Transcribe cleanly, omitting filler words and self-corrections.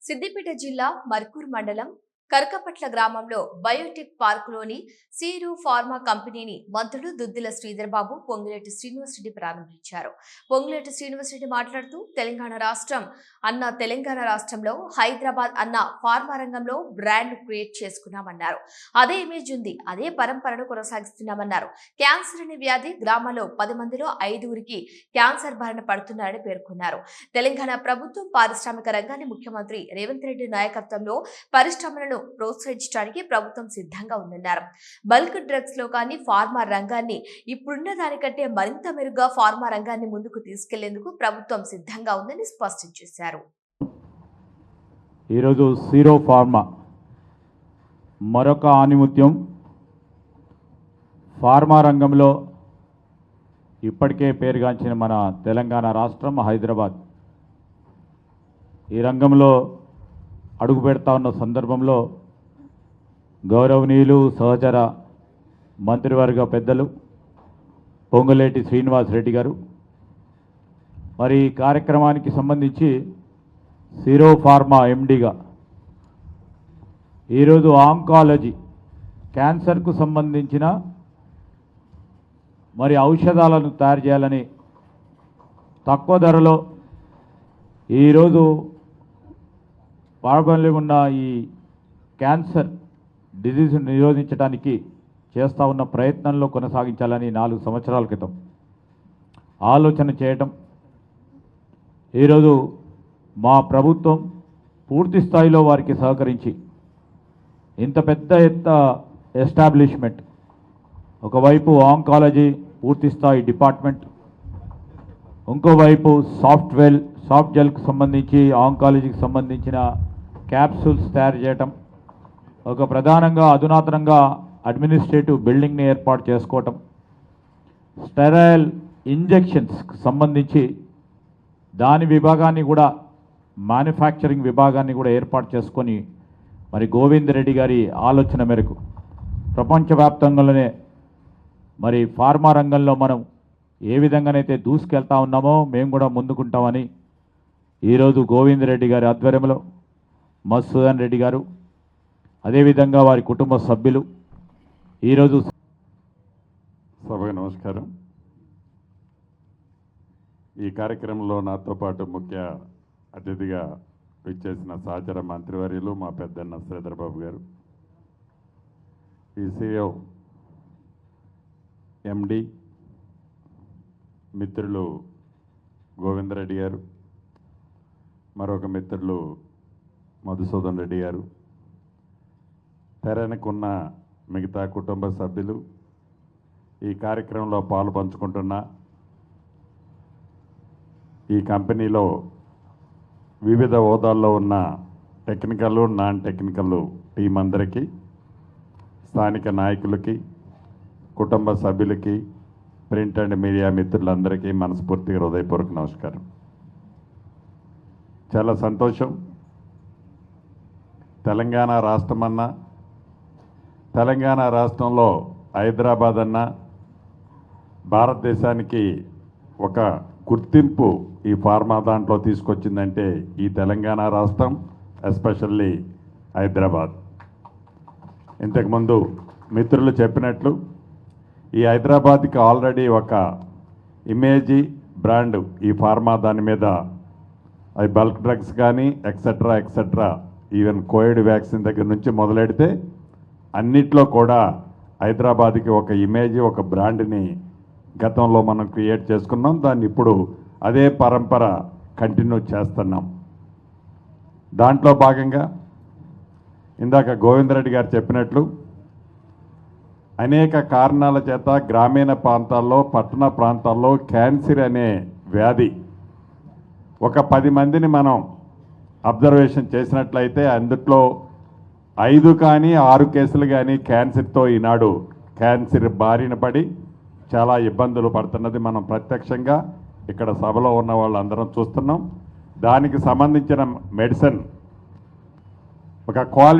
సిద్దిపేట జిల్లా మర్కూర్ మండలం కరకపట్ల గ్రామంలో బయోటెక్ పార్కులోని సీరు ఫార్మా కంపెనీని మంత్రులు దుద్దిల శ్రీధర్ బాబు, పొంగులేటి శ్రీనివాసరెడ్డి ప్రారంభించారు. పొంగులేటి శ్రీనివాసరెడ్డి మాట్లాడుతూ తెలంగాణ రాష్ట్రంలో హైదరాబాద్ అన్న ఫార్మా రంగంలో బ్రాండ్ క్రియేట్ చేసుకున్నామన్నారు. అదే ఇమేజ్ ఉంది, అదే పరంపరను కొనసాగిస్తున్నామన్నారు. క్యాన్సర్ అనే వ్యాధి గ్రామాల్లో 10 మందిలో 5గురికి క్యాన్సర్ బారిన పడుతున్నారని పేర్కొన్నారు. తెలంగాణ ప్రభుత్వం పారిశ్రామిక రంగాన్ని ముఖ్యమంత్రి రేవంత్ రెడ్డి నాయకత్వంలో పరిశ్రమలను ప్రోత్సహించడానికి ప్రభుత్వం సిద్ధంగా ఉందన్నారు. బల్క్ డ్రగ్స్ లో కానీ ఫార్మా రంగాన్ని ఇప్పుడున్న దానికంటే మరింత మెరుగ్గా ఫార్మా రంగాన్ని ముందుకు తీసుకెళ్లేందుకు ప్రభుత్వం సిద్ధంగా ఉందని స్పష్టం చేశారు. ఈరోజు సీరో ఫార్మా మరొక ఆణిముత్యం. ఫార్మా రంగంలో ఇప్పటికే పేరుగాంచిన మన తెలంగాణ రాష్ట్రం హైదరాబాద్ ఈ రంగంలో అడుగు పెడతా ఉన్న సందర్భంలో గౌరవనీయులు సహచర మంత్రివర్గ పెద్దలు పొంగులేటి శ్రీనివాసరెడ్డి గారు మరి ఈ కార్యక్రమానికి సంబంధించి సీరో ఫార్మా ఎండిగా ఈరోజు ఆంకాలజీ క్యాన్సర్కు సంబంధించిన మరి ఔషధాలను తయారు చేయాలని తక్కువ ధరలో ఈరోజు పాల్గొనలో ఉన్న ఈ క్యాన్సర్ డిజీజ్ నిరోధించడానికి చేస్తూ ఉన్న ప్రయత్నంలో కొనసాగించాలని 4 సంవత్సరాల క్రితం ఆలోచన చేయటం, ఈరోజు మా ప్రభుత్వం పూర్తి స్థాయిలో వారికి సహకరించి ఇంత పెద్ద ఎస్టాబ్లిష్మెంట్, ఒకవైపు ఆంకాలజీ పూర్తి స్థాయి డిపార్ట్మెంట్, ఇంకోవైపు సాఫ్ట్ జెల్కి సంబంధించి ఆంకాలజీకి సంబంధించిన క్యాప్సూల్స్ తయారు చేయటం, ఒక ప్రధానంగా అధునాతనంగా అడ్మినిస్ట్రేటివ్ బిల్డింగ్ని ఏర్పాటు చేసుకోవటం, స్టెరైల్ ఇంజెక్షన్స్కి సంబంధించి దాని విభాగాన్ని కూడా మ్యానుఫ్యాక్చరింగ్ విభాగాన్ని కూడా ఏర్పాటు చేసుకొని మరి గోవింద్ రెడ్డి గారి ఆలోచన మేరకు ప్రపంచవ్యాప్తంగానే మరి ఫార్మా రంగంలో మనం ఏ విధంగానైతే దూసుకెళ్తా ఉన్నామో మేము కూడా ముందుకుంటామని ఈరోజు గోవింద్ రెడ్డి గారి ఆధ్వర్యంలో మధుసూదన్ రెడ్డి గారు, అదేవిధంగా వారి కుటుంబ సభ్యులు ఈరోజు సభకు నమస్కారం. ఈ కార్యక్రమంలో నాతో పాటు ముఖ్య అతిథిగా విచ్చేసిన సహచర మంత్రివర్యులు మా పెద్దన్న శ్రీధర్ బాబు గారు, ఈసీఓ ఎండి మిత్రులు గోవిందరెడ్డి గారు, మరొక మిత్రులు మధుసూదన్ రెడ్డి గారు, తెరనుకున్న మిగతా కుటుంబ సభ్యులు, ఈ కార్యక్రమంలో పాలు పంచుకుంటున్న ఈ కంపెనీలో వివిధ హోదాల్లో ఉన్న టెక్నికల్ నాన్ టెక్నికల్ టీం అందరికీ, స్థానిక నాయకులకి, కుటుంబ సభ్యులకి, ప్రింట్ అండ్ మీడియా మిత్రులందరికీ మనస్ఫూర్తిగా హృదయపూర్వక నమస్కారం. చాలా సంతోషం. తెలంగాణ రాష్ట్రం అన్నా, తెలంగాణ రాష్ట్రంలో హైదరాబాద్ అన్నా భారతదేశానికి ఒక గుర్తింపు ఈ ఫార్మా దాంట్లో తీసుకొచ్చిందంటే ఈ తెలంగాణ రాష్ట్రం, ఎస్పెషల్లీ హైదరాబాద్. ఇంతకుముందు మిత్రులు చెప్పినట్లు ఈ హైదరాబాద్కి ఆల్రెడీ ఒక ఇమేజీ బ్రాండ్ ఈ ఫార్మా దాని మీద, అవి బల్క్ డ్రగ్స్ కానీ ఎక్సెట్రా ఈవెన్ కోవిడ్ వ్యాక్సిన్ దగ్గర నుంచి మొదలెడితే అన్నిట్లో కూడా హైదరాబాద్కి ఒక ఇమేజ్, ఒక బ్రాండ్ని గతంలో మనం క్రియేట్ చేసుకున్నాం. దాన్ని ఇప్పుడు అదే పరంపర కంటిన్యూ చేస్తున్నాం. దాంట్లో భాగంగా ఇందాక గోవిందరెడ్డి గారు చెప్పినట్లు అనేక కారణాల చేత గ్రామీణ ప్రాంతాల్లో, పట్టణ ప్రాంతాల్లో క్యాన్సర్ అనే వ్యాధి ఒక 10 మందిని మనం అబ్జర్వేషన్ చేసినట్లయితే అందుట్లో 5 కానీ 6 కేసులు కానీ క్యాన్సర్తో ఈనాడు క్యాన్సర్ బారిన పడి చాలా ఇబ్బందులు పడుతున్నది మనం ప్రత్యక్షంగా ఇక్కడ సభలో ఉన్న వాళ్ళందరం చూస్తున్నాం. దానికి సంబంధించిన మెడిసిన్ ఒక క్వాలిటీ